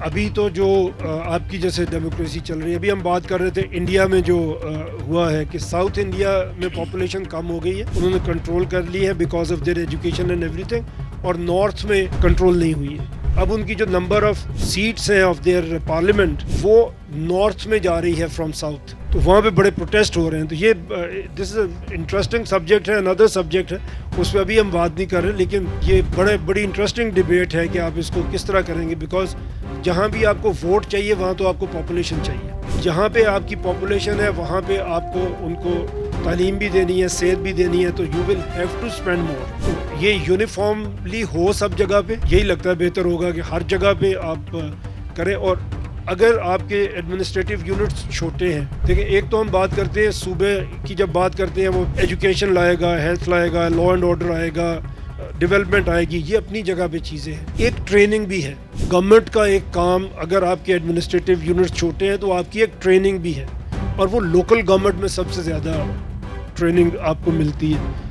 ابھی تو جو آپ کی جیسے ڈیموکریسی چل رہی ہے، ابھی ہم بات کر رہے تھے انڈیا میں جو ہوا ہے کہ ساؤتھ انڈیا میں پاپولیشن کم ہو گئی ہے، انہوں نے کنٹرول کر لی ہے because of their education and ایوری تھنگ، اور نارتھ میں کنٹرول نہیں ہوئی ہے۔ اب ان کی جو نمبر آف سیٹس ہیں آف دیئر پارلیمنٹ وہ نارتھ میں جا رہی ہے فرام ساؤتھ، تو وہاں پہ بڑے پروٹیسٹ ہو رہے ہیں۔ تو یہ دس از انٹرسٹنگ سبجیکٹ ہے، اندر سبجیکٹ ہے، اس پہ ابھی ہم بات نہیں کر رہے، لیکن یہ بڑی انٹرسٹنگ ڈبیٹ ہے کہ آپ اس کو کس طرح کریں گے، بیکاز جہاں بھی آپ کو ووٹ چاہیے وہاں تو آپ کو پاپولیشن چاہیے، جہاں پہ آپ کی پاپولیشن ہے وہاں پہ آپ کو ان کو تعلیم بھی دینی ہے، صحت بھی دینی ہے، تو you will have to spend more. یہ یونیفارملی ہو سب جگہ پہ، یہی لگتا ہے بہتر ہوگا کہ ہر جگہ پہ آپ کریں۔ اور اگر آپ کے ایڈمنسٹریٹو یونٹس چھوٹے ہیں، دیکھیں ایک تو ہم بات کرتے ہیں صوبے کی، جب بات کرتے ہیں وہ ایجوکیشن لائے گا، ہیلتھ لائے گا، لا اینڈ آرڈر آئے گا، ڈیولپمنٹ آئے گی، یہ اپنی جگہ پہ چیزیں ہیں۔ ایک ٹریننگ بھی ہے، گورنمنٹ کا ایک کام، اگر آپ کے ایڈمنسٹریٹو یونٹس چھوٹے ہیں تو آپ کی ایک ٹریننگ بھی ہے، اور وہ لوکل گورنمنٹ میں سب سے زیادہ ٹریننگ آپ کو ملتی ہے۔